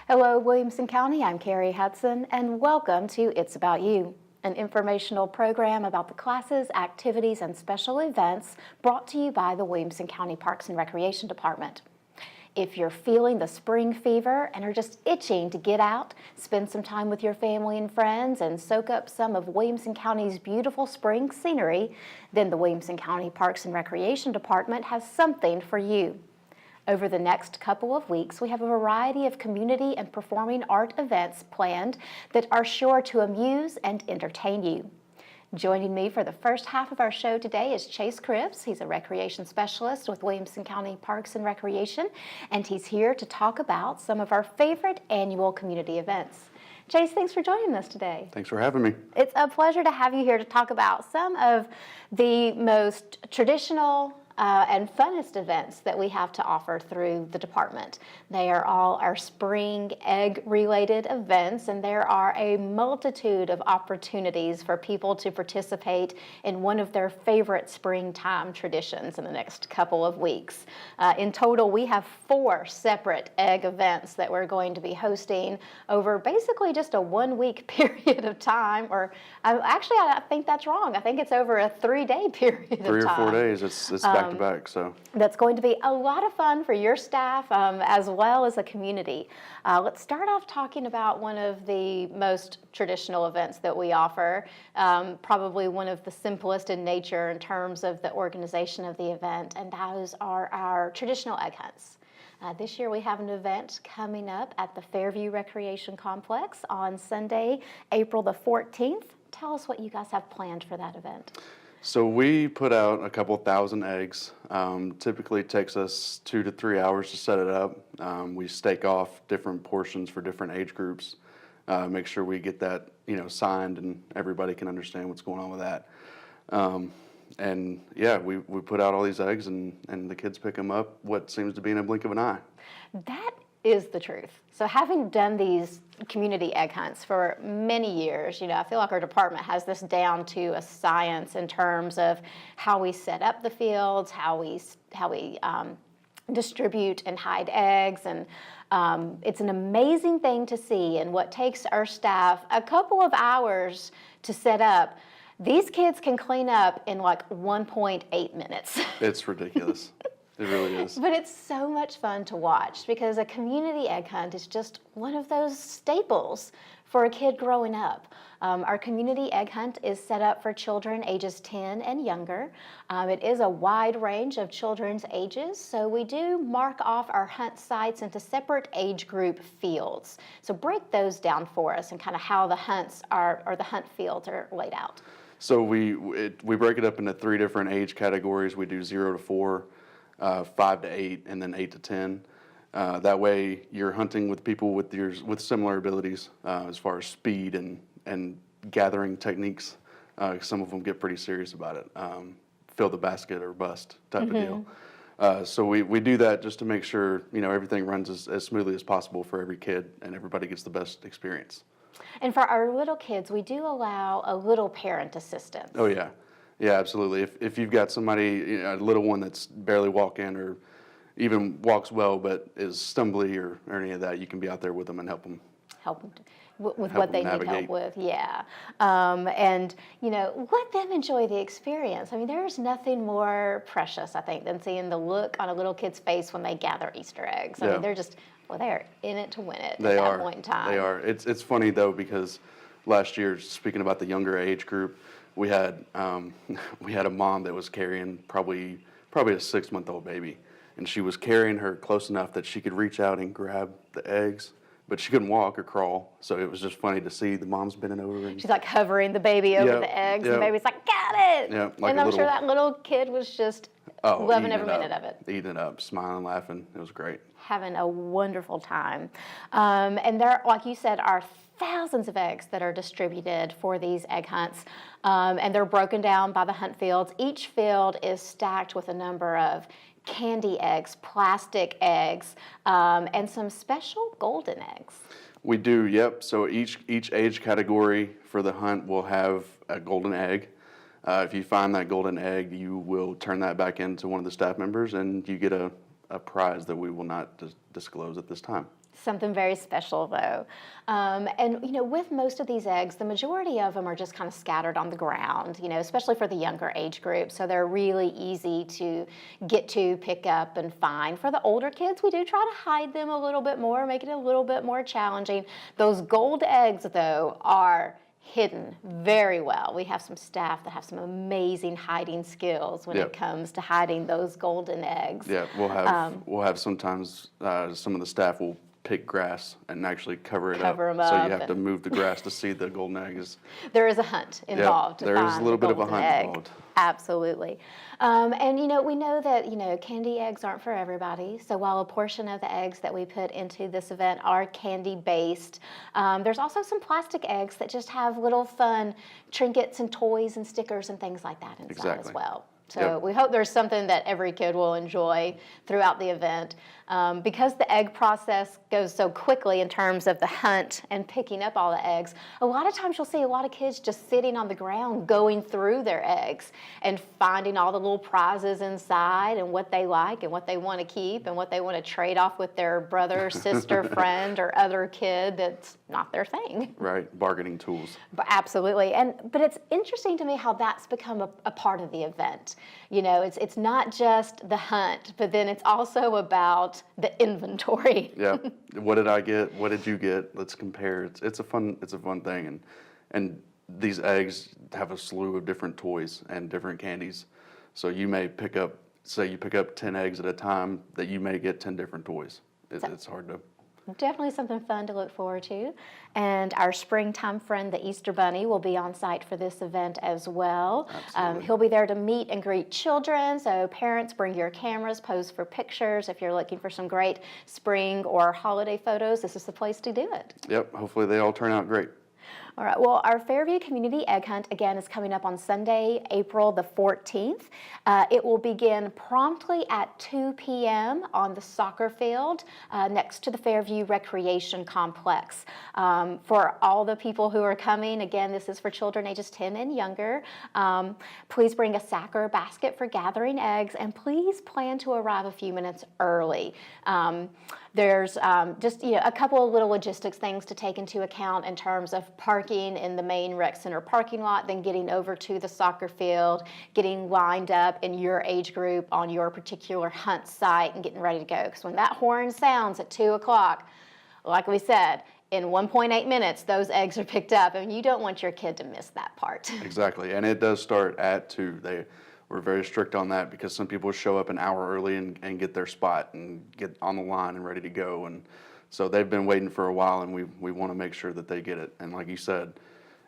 Hello, Williamson County. I'm Kerri Hudson, and welcome to It's About You, an informational program about the classes, activities, and special events brought to you by the Williamson County Parks and Recreation Department. If you're feeling the spring fever and are just itching to get out, spend some time with your family and friends, and soak up some of Williamson County's beautiful spring scenery, then the Williamson County Parks and Recreation Department has something for you. Over the next couple of weeks, we have a variety of community and performing art events planned that are sure to amuse and entertain you. Joining me for the first half of our show today is Chase Cripps. He's a recreation specialist with Williamson County Parks and Recreation, and he's here to talk about some of our favorite annual community events. Chase, thanks for joining us today. Thanks for having me. It's a pleasure to have you here to talk about some of the most traditional and funnest events that we have to offer through the department. They are all our spring egg-related events, and there are a multitude of opportunities for people to participate in one of their favorite springtime traditions in the next couple of weeks. In total, we have 4 separate egg events that we're going to be hosting over basically just a 1-week period of time, or actually, I think that's wrong. I think it's over a 3-day period of time. 3 or 4 days. It's back to back. So that's going to be a lot of fun for your staff as well as the community. Let's start off talking about one of the most traditional events that we offer, probably one of the simplest in nature in terms of the organization of the event, and those are our traditional egg hunts. This year we have an event coming up at the Fairview Recreation Complex on Sunday, April the 14th. Tell us what you guys have planned for that event. So we put out a couple thousand eggs. Typically it takes us 2 to 3 hours to set it up. We stake off different portions for different age groups, make sure we get that signed and everybody can understand what's going on with that. And yeah, we put out all these eggs and the kids pick them up what seems to be in a blink of an eye. That is the truth. So having done these community egg hunts for many years, I feel like our department has this down to a science in terms of how we set up the fields, how we distribute and hide eggs, and it's an amazing thing to see. And what takes our staff a couple of hours to set up, these kids can clean up in like 1.8 minutes. It's ridiculous. It really is. But it's so much fun to watch because a community egg hunt is just one of those staples for a kid growing up. Our community egg hunt is set up for children ages 10 and younger. It is a wide range of children's ages, so we do mark off our hunt sites into separate age group fields. So break those down for us and kind of how the hunts are, or the hunt fields are laid out. So we break it up into 3 different age categories. We do 0 to 4. 5 to 8, and then 8 to 10. That way, you're hunting with people with similar abilities as far as speed and gathering techniques. Some of them get pretty serious about it. Fill the basket or bust type of deal. So we do that just to make sure everything runs as smoothly as possible for every kid and everybody gets the best experience. And for our little kids, we do allow a little parent assistance. Oh yeah. Yeah, absolutely. If you've got somebody, a little one that's barely walking or even walks well but is stumbly or any of that, you can be out there with them and help them. With what they need help with, yeah. And, let them enjoy the experience. I mean, there's nothing more precious, I think, than seeing the look on a little kid's face when they gather Easter eggs. I mean, they're just, they're in it to win it at that point in time. They are. It's funny, though, because last year, speaking about the younger age group, we had a mom that was carrying probably a 6-month-old baby, and she was carrying her close enough that she could reach out and grab the eggs, but she couldn't walk or crawl. So it was just funny to see the mom's bending over. And she's like hovering the baby over the eggs, and the baby's like, got it! Yeah, and I'm sure that little kid was just loving every minute of it. Eating it up, smiling, laughing. It was great. Having a wonderful time. And there, like you said, are thousands of eggs that are distributed for these egg hunts, and they're broken down by the hunt fields. Each field is stacked with a number of candy eggs, plastic eggs, and some special golden eggs. We do, yep. So each age category for the hunt will have a golden egg. If you find that golden egg, you will turn that back into one of the staff members, and you get a prize that we will not disclose at this time. Something very special, though. And, with most of these eggs, the majority of them are just kind of scattered on the ground, especially for the younger age group. So they're really easy to get to, pick up, and find. For the older kids, we do try to hide them a little bit more, make it a little bit more challenging. Those gold eggs, though, are hidden very well. We have some staff that have some amazing hiding skills when it comes to hiding those golden eggs. Yeah, we'll have sometimes some of the staff will pick grass and actually cover it up. So you have to move the grass to see the golden eggs. There is a hunt involved. There is a little bit of a hunt involved. Absolutely. And we know that candy eggs aren't for everybody. So while a portion of the eggs that we put into this event are candy based, there's also some plastic eggs that just have little fun trinkets and toys and stickers and things like that inside as well. So we hope there's something that every kid will enjoy throughout the event. Because the egg process goes so quickly in terms of the hunt and picking up all the eggs, a lot of times you'll see a lot of kids just sitting on the ground going through their eggs and finding all the little prizes inside and what they like and what they want to keep and what they want to trade off with their brother, sister, friend, or other kid that's not their thing. Right, bargaining tools. But absolutely. But it's interesting to me how that's become a part of the event. It's not just the hunt, but then it's also about the inventory. Yeah. What did I get? What did you get? Let's compare. It's a fun thing, and these eggs have a slew of different toys and different candies. So you may pick up 10 eggs at a time, that you may get 10 different toys. It's hard to. Definitely something fun to look forward to. And our springtime friend, the Easter Bunny, will be on site for this event as well. He'll be there to meet and greet children. So parents, bring your cameras, pose for pictures. If you're looking for some great spring or holiday photos, this is the place to do it. Yep, hopefully they all turn out great. All right, well, our Fairview Community Egg Hunt, again, is coming up on Sunday, April the 14th. It will begin promptly at 2 p.m. on the soccer field next to the Fairview Recreation Complex. For all the people who are coming, again, this is for children ages 10 and younger. Please bring a sack or a basket for gathering eggs, and please plan to arrive a few minutes early. There's just a couple of little logistics things to take into account in terms of parking in the main rec center parking lot, then getting over to the soccer field, getting lined up in your age group on your particular hunt site, and getting ready to go. Because when that horn sounds at 2 o'clock, like we said, in 1.8 minutes, those eggs are picked up, and you don't want your kid to miss that part. Exactly, and it does start at 2. We're very strict on that because some people show up an hour early and get their spot and get on the line and ready to go. And so they've been waiting for a while, and we want to make sure that they get it. And like you said,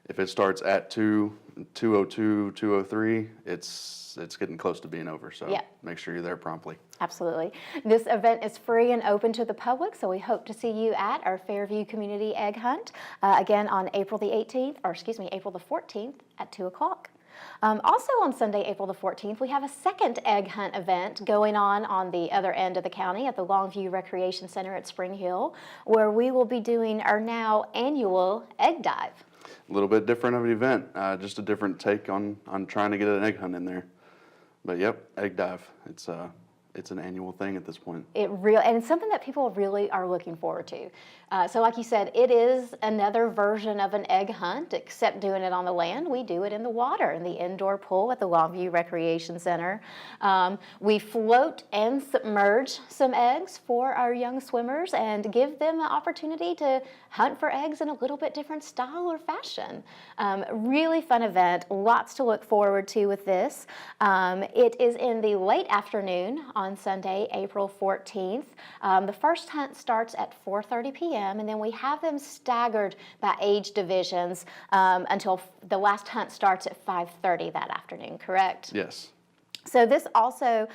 if it starts at 2, 2:02, 2:03, it's getting close to being over. So make sure you're there promptly. Absolutely. This event is free and open to the public, so we hope to see you at our Fairview Community Egg Hunt, again on April the 14th at 2 o'clock. Also on Sunday, April the 14th, we have a second egg hunt event going on the other end of the county at the Longview Recreation Center at Spring Hill, where we will be doing our now annual egg dive. A little bit different of an event, just a different take on trying to get an egg hunt in there. But yep, egg dive. It's an annual thing at this point. And it's something that people really are looking forward to. So like you said, it is another version of an egg hunt, except doing it on the land. We do it in the water, in the indoor pool at the Longview Recreation Center. We float and submerge some eggs for our young swimmers and give them the opportunity to hunt for eggs in a little bit different style or fashion. Really fun event, lots to look forward to with this. It is in the late afternoon on Sunday, April 14th. The first hunt starts at 4:30 p.m. and then we have them staggered by age divisions until the last hunt starts at 5:30 that afternoon, correct? Yes. So this also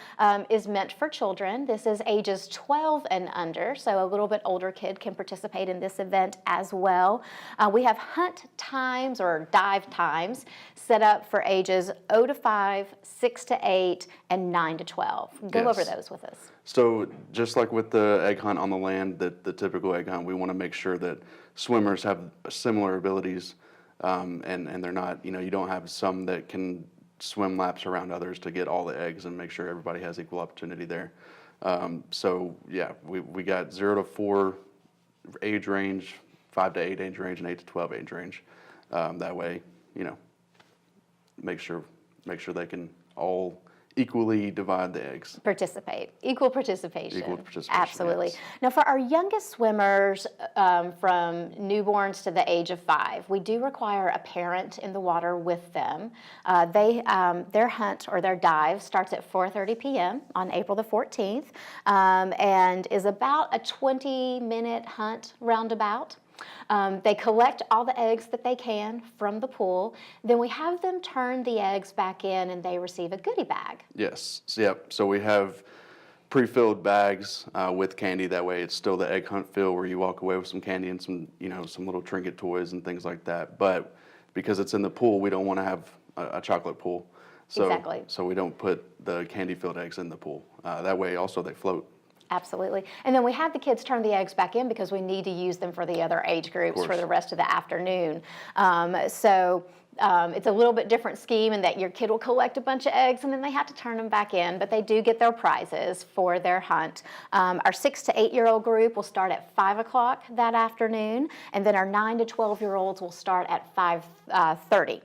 is meant for children. This is ages 12 and under, so a little bit older kid can participate in this event as well. We have hunt times or dive times set up for ages 0 to 5, 6 to 8, and 9 to 12. Go over those with us. So just like with the egg hunt on the land, the typical egg hunt, we want to make sure that swimmers have similar abilities, and they're not, you don't have some that can swim laps around others to get all the eggs and make sure everybody has equal opportunity there. So yeah, we got 0 to 4 age range, 5 to 8 age range, and 8 to 12 age range. That way, make sure they can all equally divide the eggs. Participate. Equal participation. Equal participation, Absolutely. yes. Now, for our youngest swimmers from newborns to the age of 5, we do require a parent in the water with them. Their hunt or their dive starts at 4:30 p.m. on April the 14th and is about a 20-minute hunt roundabout. They collect all the eggs that they can from the pool. Then we have them turn the eggs back in and they receive a goodie bag. Yes. Yep. So we have pre-filled bags with candy. That way it's still the egg hunt feel where you walk away with some candy and some little trinket toys and things like that. But because it's in the pool, we don't want to have a chocolate pool. Exactly. So we don't put the candy-filled eggs in the pool. That way also they float. Absolutely. And then we have the kids turn the eggs back in because we need to use them for the other age groups for the rest of the afternoon. It's a little bit different scheme in that your kid will collect a bunch of eggs and then they have to turn them back in, but they do get their prizes for their hunt. Our 6 to 8-year-old group will start at 5 o'clock that afternoon, and then our 9 to 12-year-olds will start at 5:30.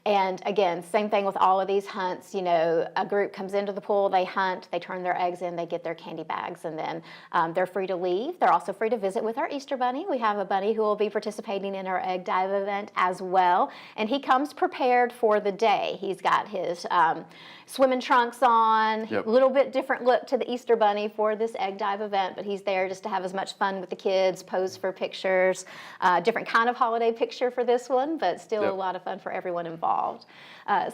And again, same thing with all of these hunts. A group comes into the pool, they hunt, they turn their eggs in, they get their candy bags, and then they're free to leave. They're also free to visit with our Easter Bunny. We have a bunny who will be participating in our egg dive event as well, and he comes prepared for the day. He's got his swimming trunks on, a little bit different look to the Easter Bunny for this egg dive event, but he's there just to have as much fun with the kids, pose for pictures, different kind of holiday picture for this one, but still a lot of fun for everyone involved.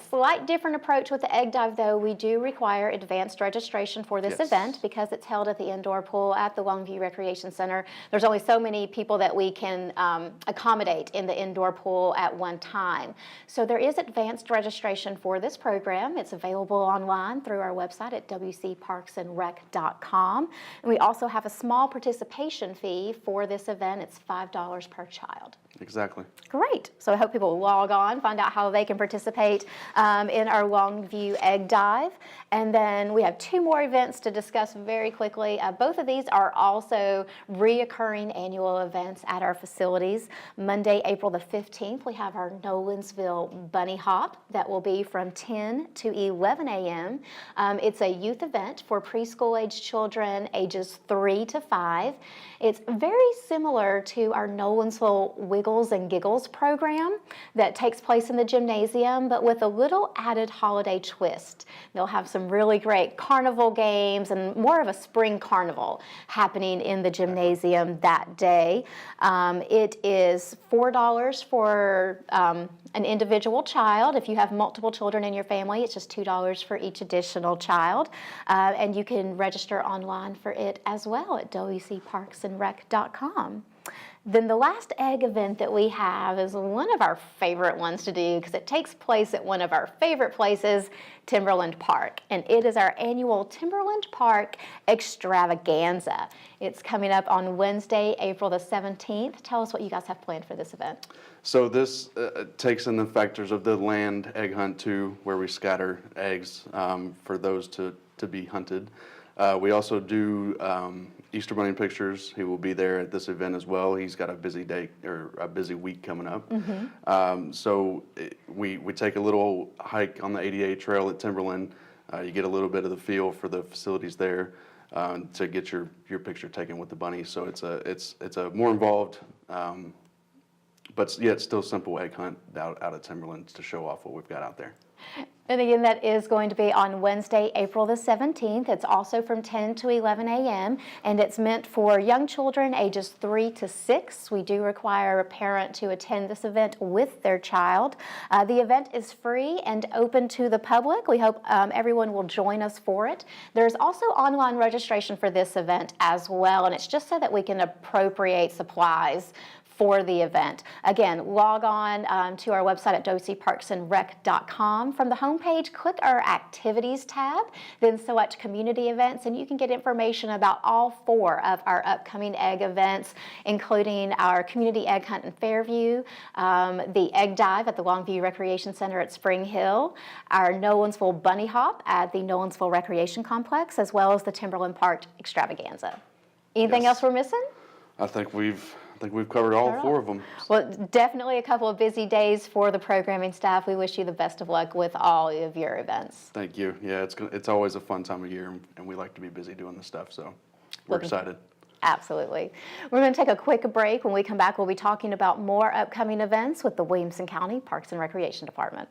Slight different approach with the egg dive, though. We do require advanced registration for this event because it's held at the indoor pool at the Longview Recreation Center. There's only so many people that we can accommodate in the indoor pool at one time. So there is advanced registration for this program. It's available online through our website at wcparksandrec.com. And we also have a small participation fee for this event. It's $5 per child. Exactly. Great. So I hope people will log on, find out how they can participate in our Longview Egg Dive. And then we have 2 more events to discuss very quickly. Both of these are also reoccurring annual events at our facilities. Monday, April the 15th, we have our Nolensville Bunny Hop that will be from 10 to 11 a.m. It's a youth event for preschool-age children ages 3 to 5. It's very similar to our Nolensville Wiggles and Giggles program that takes place in the gymnasium, but with a little added holiday twist. They'll have some really great carnival games and more of a spring carnival happening in the gymnasium that day. It is $4 for an individual child. If you have multiple children in your family, it's just $2 for each additional child. And you can register online for it as well at wcparksandrec.com. Then the last egg event that we have is one of our favorite ones to do because it takes place at one of our favorite places, Timberland Park. And it is our annual Timberland Park Extravaganza. It's coming up on Wednesday, April the 17th. Tell us what you guys have planned for this event. So this takes in the factors of the land egg hunt too, where we scatter eggs for those to be hunted. We also do Easter Bunny pictures. He will be there at this event as well. He's got a busy day or a busy week coming up. We take a little hike on the 88 trail at Timberland. You get a little bit of the feel for the facilities there to get your picture taken with the bunny. So it's a more involved, but yet still simple egg hunt out at Timberland to show off what we've got out there. And again, that is going to be on Wednesday, April the 17th. It's also from 10 to 11 a.m., and it's meant for young children ages 3 to 6. We do require a parent to attend this event with their child. The event is free and open to the public. We hope everyone will join us for it. There's also online registration for this event as well, and it's just so that we can appropriate supplies for the event. Again, log on to our website at wcparksandrec.com. From the homepage, click our Activities tab, then select Community Events, and you can get information about all 4 of our upcoming egg events, including our Community Egg Hunt in Fairview, the Egg Dive at the Longview Recreation Center at Spring Hill, our Nolensville Bunny Hop at the Nolensville Recreation Complex, as well as the Timberland Park Extravaganza. Anything else we're missing? I think we've covered all four of them. Well, definitely a couple of busy days for the programming staff. We wish you the best of luck with all of your events. Thank you. Yeah, it's always a fun time of year, and we like to be busy doing this stuff, so we're excited. Absolutely. We're going to take a quick break. When we come back, we'll be talking about more upcoming events with the Williamson County Parks and Recreation Department.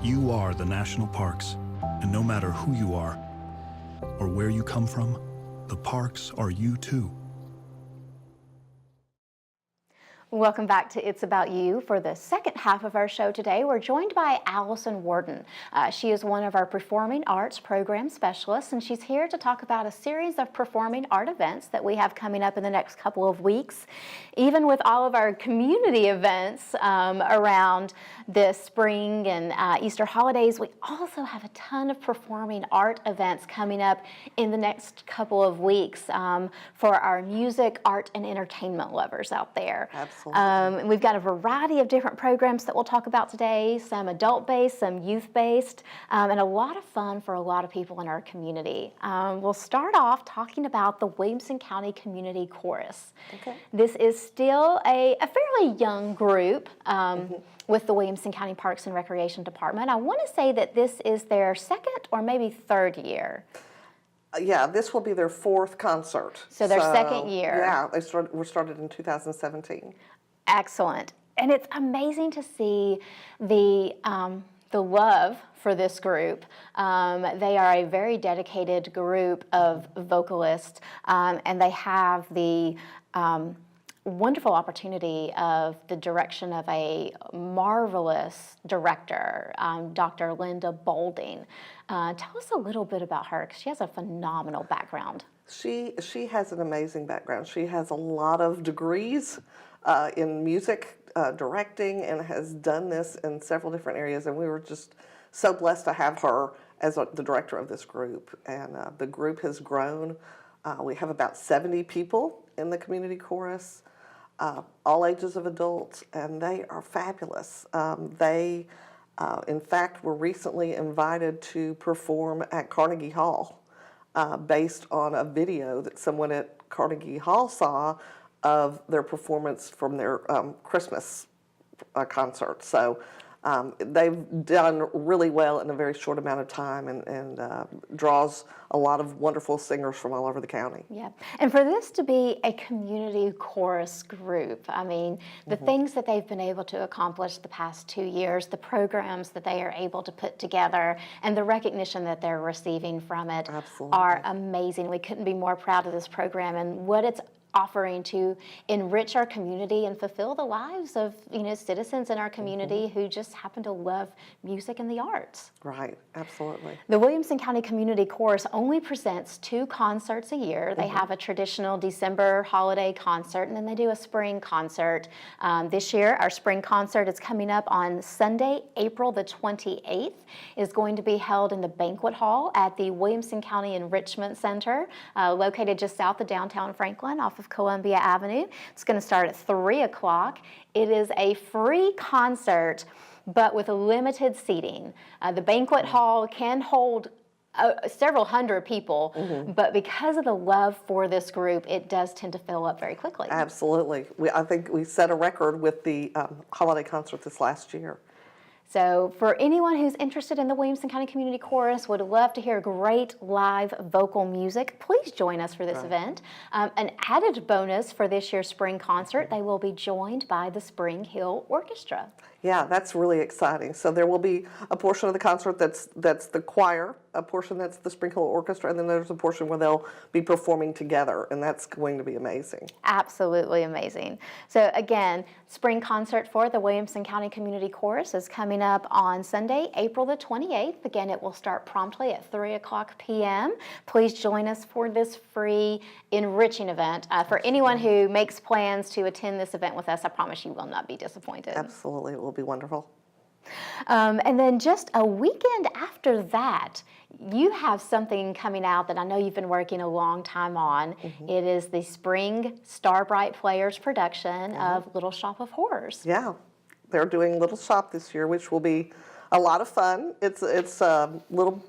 You are the national parks, and no matter who you are or where you come from, the parks are you too. Welcome back to It's About You. For the second half of our show today, we're joined by Alison Worden. She is one of our performing arts program specialists, and she's here to talk about a series of performing art events that we have coming up in the next couple of weeks. Even with all of our community events around this spring and Easter holidays, we also have a ton of performing art events coming up in the next couple of weeks for our music, art, and entertainment lovers out there. Absolutely. We've got a variety of different programs that we'll talk about today, some adult-based, some youth-based, and a lot of fun for a lot of people in our community. We'll start off talking about the Williamson County Community Chorus. Okay. This is still a fairly young group with the Williamson County Parks and Recreation Department. I want to say that this is their second or maybe third year. Yeah, this will be their fourth concert. So their second year. Yeah, were started in 2017. Excellent. And it's amazing to see the love for this group. They are a very dedicated group of vocalists, and they have the wonderful opportunity of the direction of a marvelous director, Dr. Linda Bolding. Tell us a little bit about her, because she has a phenomenal background. She has an amazing background. She has a lot of degrees in music directing, and has done this in several different areas, and we were just so blessed to have her as the director of this group. And the group has grown. We have about 70 people in the community chorus, all ages of adults, and they are fabulous. They, in fact, were recently invited to perform at Carnegie Hall based on a video that someone at Carnegie Hall saw of their performance from their Christmas concert. So they've done really well in a very short amount of time, and draws a lot of wonderful singers from all over the county. Yeah, and for this to be a community chorus group, I mean, the things that they've been able to accomplish the past 2 years, the programs that they are able to put together, and the recognition that they're receiving from it are amazing. We couldn't be more proud of this program and what it's offering to enrich our community and fulfill the lives of citizens in our community who just happen to love music and the arts. Right, absolutely. The Williamson County Community Chorus only presents 2 concerts a year. They have a traditional December holiday concert, and then they do a spring concert. This year, our spring concert is coming up on Sunday, April the 28th. It's going to be held in the banquet hall at the Williamson County Enrichment Center, located just south of downtown Franklin off of Columbia Avenue. It's going to start at 3 o'clock. It is a free concert, but with limited seating. The banquet hall can hold several hundred people, but because of the love for this group, it does tend to fill up very quickly. Absolutely. I think we set a record with the holiday concert this last year. So for anyone who's interested in the Williamson County Community Chorus, would love to hear great live vocal music, please join us for this event. An added bonus for this year's spring concert, they will be joined by the Spring Hill Orchestra. Yeah, that's really exciting. So there will be a portion of the concert that's the choir, a portion that's the Spring Hill Orchestra, and then there's a portion where they'll be performing together, and that's going to be amazing. Absolutely amazing. So again, spring concert for the Williamson County Community Chorus is coming up on Sunday, April the 28th. Again, it will start promptly at 3 o'clock p.m. Please join us for this free, enriching event. For anyone who makes plans to attend this event with us, I promise you will not be disappointed. Absolutely, it will be wonderful. And then just a weekend after that, you have something coming out that I know you've been working a long time on. It is the Spring Starbright Players production of Little Shop of Horrors. Yeah, they're doing Little Shop this year, which will be a lot of fun. It's a little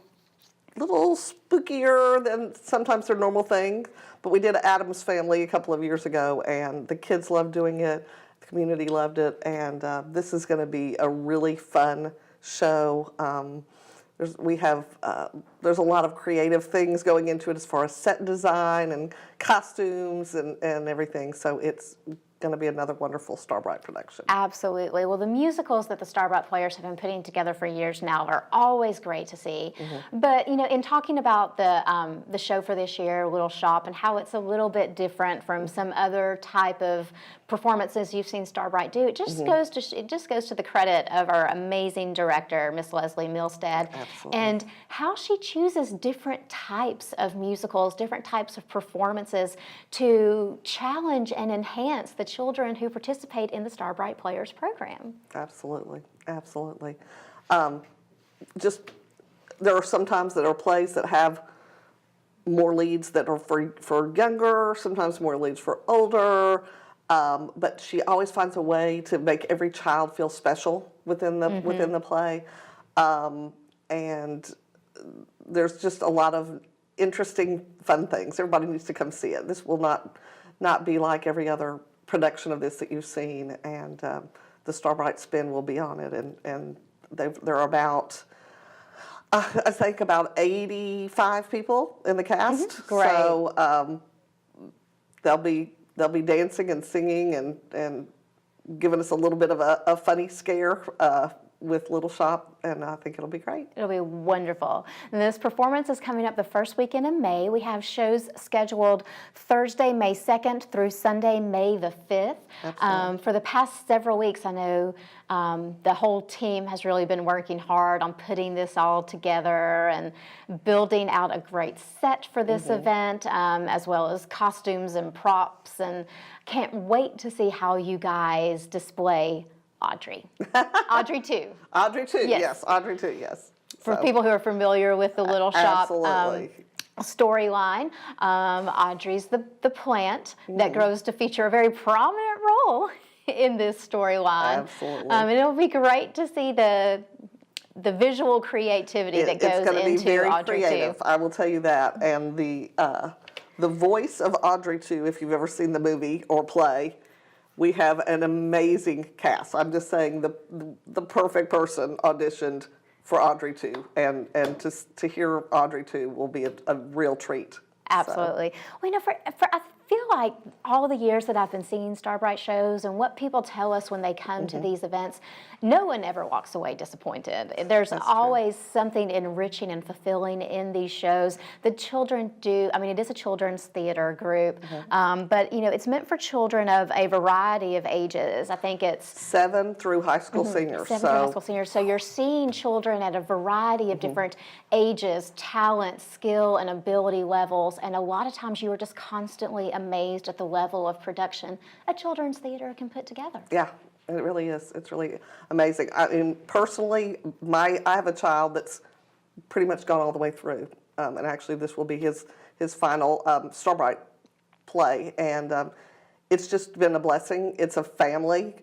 spookier than sometimes their normal thing, but we did Addams Family a couple of years ago, and the kids loved doing it. The community loved it, and this is going to be a really fun show. There's a lot of creative things going into it as far as set design and costumes and everything. So it's going to be another wonderful Starbright production. Absolutely. Well, the musicals that the Starbright Players have been putting together for years now are always great to see. But, you know, in talking about the show for this year, Little Shop, and how it's a little bit different from some other type of performances you've seen Starbright do, it just goes to the credit of our amazing director, Miss Leslie Milstead, and how she chooses different types of musicals, different types of performances to challenge and enhance the children who participate in the Starbright Players program. Absolutely, absolutely. Just there are sometimes that are plays that have more leads that are for younger, sometimes more leads for older. But she always finds a way to make every child feel special within the play, and there's just a lot of interesting, fun things. Everybody needs to come see it. This will not be like every other production of this that you've seen, and the Starbright spin will be on it, and they're about I think about 85 people in the cast. Great. So they'll be dancing and singing and giving us a little bit of a funny scare with Little Shop, and I think it'll be great. It'll be wonderful. And this performance is coming up the first weekend in May. We have shows scheduled Thursday, May 2nd through Sunday, May the 5th. For the past several weeks, I know the whole team has really been working hard on putting this all together and building out a great set for this event, as well as costumes and props, and can't wait to see how you guys display Audrey. Audrey 2. Audrey 2, Yes. yes. Audrey 2, yes. For people who are familiar with the Little Shop storyline, Audrey's the plant that grows to feature a very prominent role in this storyline. Absolutely. And it'll be great to see the visual creativity that goes it's going to into be very Audrey creative, 2. I will tell you that. And the voice of Audrey 2, if you've ever seen the movie or play, we have an amazing cast. I'm just saying the perfect person auditioned for Audrey 2, and to hear Audrey 2 will be a real treat. Absolutely. Well, you know, I feel like all the years that I've been seeing Starbright shows and what people tell us when they come to these events, no one ever walks away disappointed. There's always something enriching and fulfilling in these shows. The children do, I mean, it is a children's theater group, but, you know, it's meant for children of a variety of ages. I think it's 7 through high school seniors. 7 through high school seniors. So you're seeing children at a variety of different ages, talent, skill, and ability levels, and a lot of times you are just constantly amazed at the level of production a children's theater can put together. Yeah, it really is. It's really amazing. I mean, personally, I have a child that's pretty much gone all the way through, and actually this will be his final Starbright play, and it's just been a blessing. It's a family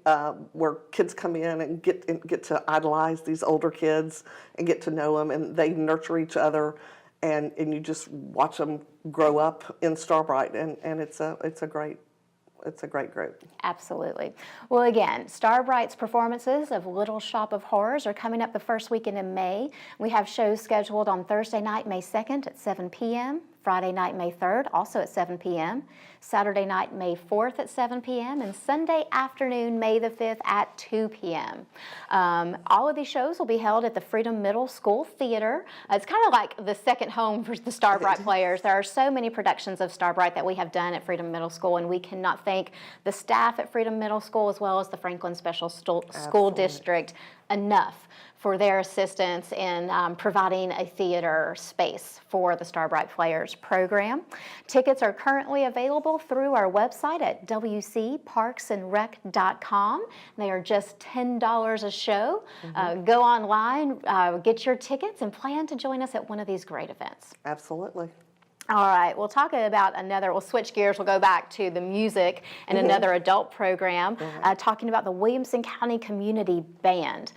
where kids come in and get to idolize these older kids and get to know them, and they nurture each other, and you just watch them grow up in Starbright, and it's a great group. Absolutely. Well, again, Starbright's performances of Little Shop of Horrors are coming up the first weekend in May. We have shows scheduled on Thursday night, May 2nd at 7 p.m., Friday night, May 3rd, also at 7 p.m., Saturday night, May 4th at 7 p.m., and Sunday afternoon, May the 5th at 2 p.m. All of these shows will be held at the Freedom Middle School Theater. It's kind of like the second home for the Starbright Players. There are so many productions of Starbright that we have done at Freedom Middle School, and we cannot thank the staff at Freedom Middle School as well as the Franklin Special School District enough for their assistance in providing a theater space for the Star Bright Players program. Tickets are currently available through our website at wcparksandrec.com. They are just $10 a show. Go online, get your tickets, and plan to join us at one of these great events. Absolutely. All right, we'll talk about we'll switch gears, we'll go back to the music and another adult program, talking about the Williamson County Community Band.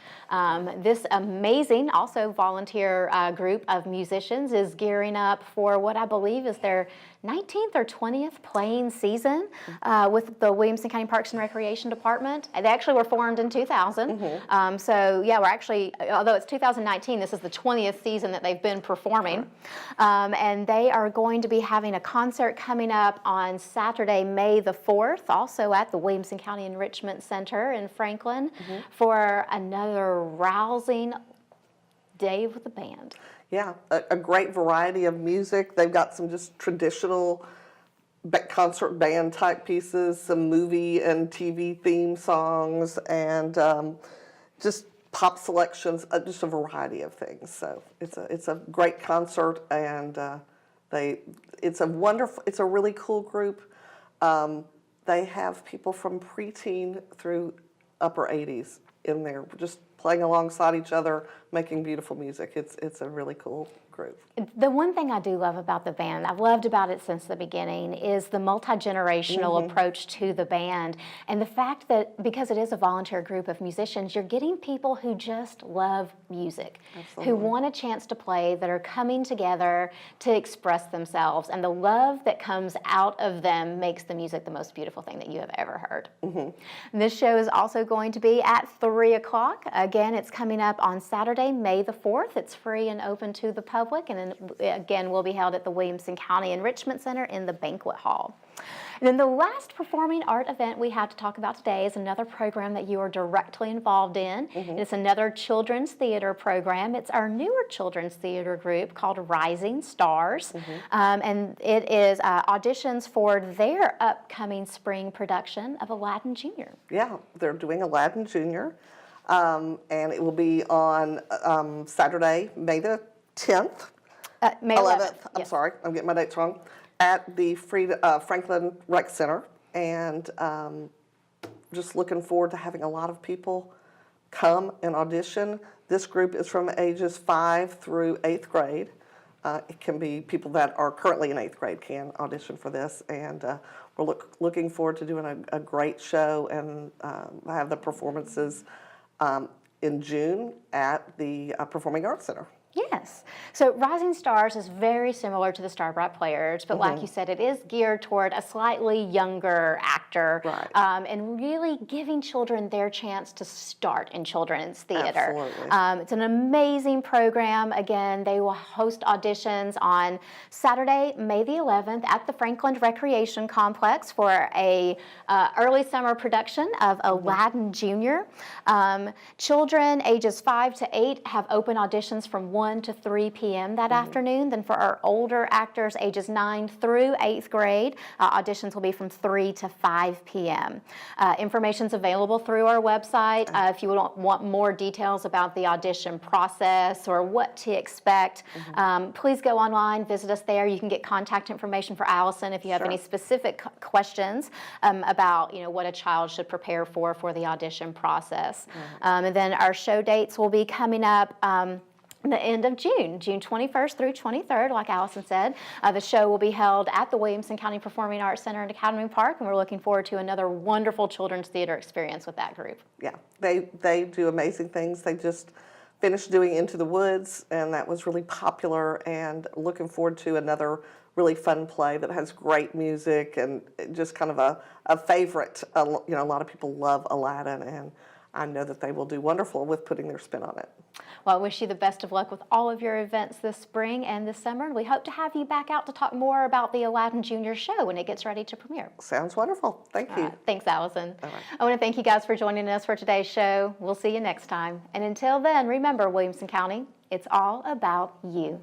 This amazing, also volunteer group of musicians is gearing up for what I believe is their 19th or 20th playing season with the Williamson County Parks and Recreation Department. They actually were formed in 2000. So yeah, we're actually, although it's 2019, this is the 20th season that they've been performing. And they are going to be having a concert coming up on Saturday, May the 4th, also at the Williamson County Enrichment Center in Franklin for another rousing day with the band. Yeah, a great variety of music. They've got some just traditional concert band type pieces, some movie and TV theme songs, and just pop selections, just a variety of things. So it's a great concert, and it's a really cool group. They have people from preteen through upper 80s in there, just playing alongside each other, making beautiful music. It's a really cool group. The one thing I do love about the band, I've loved about it since the beginning, is the multi-generational approach to the band, and the fact that because it is a volunteer group of musicians, you're getting people who just love music, who want a chance to play, that are coming together to express themselves, and the love that comes out of them makes the music the most beautiful thing that you have ever heard. This show is also going to be at 3 o'clock. Again, it's coming up on Saturday, May the 4th. It's free and open to the public, and again, will be held at the Williamson County Enrichment Center in the banquet hall. And then the last performing art event we have to talk about today is another program that you are directly involved in. It's another children's theater program. It's our newer children's theater group called Rising Stars, and it is auditions for their upcoming spring production of Aladdin Jr. Yeah, they're doing Aladdin Jr., and it will be on Saturday, May the 10th. May 11th. I'm sorry, I'm getting my dates wrong. At the Franklin Rec Center, and just looking forward to having a lot of people come and audition. This group is from ages 5 through 8th grade. It can be people that are currently in 8th grade can audition for this, and we're looking forward to doing a great show, and have the performances in June at the Performing Arts Center. Yes. So Rising Stars is very similar to the Star Bright Players, but like you said, it is geared toward a slightly younger actor, and really giving children their chance to start in children's theater. Absolutely. It's an amazing program. Again, they will host auditions on Saturday, May the 11th at the Franklin Recreation Complex for a early summer production of Aladdin Jr. Children ages 5 to 8 have open auditions from 1 to 3 p.m. that afternoon. Then for our older actors, ages 9 through 8th grade, auditions will be from 3 to 5 p.m. Information's available through our website. If you want more details about the audition process or what to expect, please go online, visit us there. You can get contact information for Alison if you have any specific questions about what a child should prepare for the audition process. And then our show dates will be coming up the end of June 21st through 23rd, like Alison said. The show will be held at the Williamson County Performing Arts Center in Academy Park, and we're looking forward to another wonderful children's theater experience with that group. Yeah, they do amazing things. They just finished doing Into the Woods, and that was really popular, and looking forward to another really fun play that has great music and just kind of a favorite. A lot of people love Aladdin, and I know that they will do wonderful with putting their spin on it. Well, I wish you the best of luck with all of your events this spring and this summer. And we hope to have you back out to talk more about the Aladdin Jr. show when it gets ready to premiere. Sounds wonderful. Thank you. Thanks, Alison. I want to thank you guys for joining us for today's show. We'll see you next time. And until then, remember, Williamson County, it's all about you.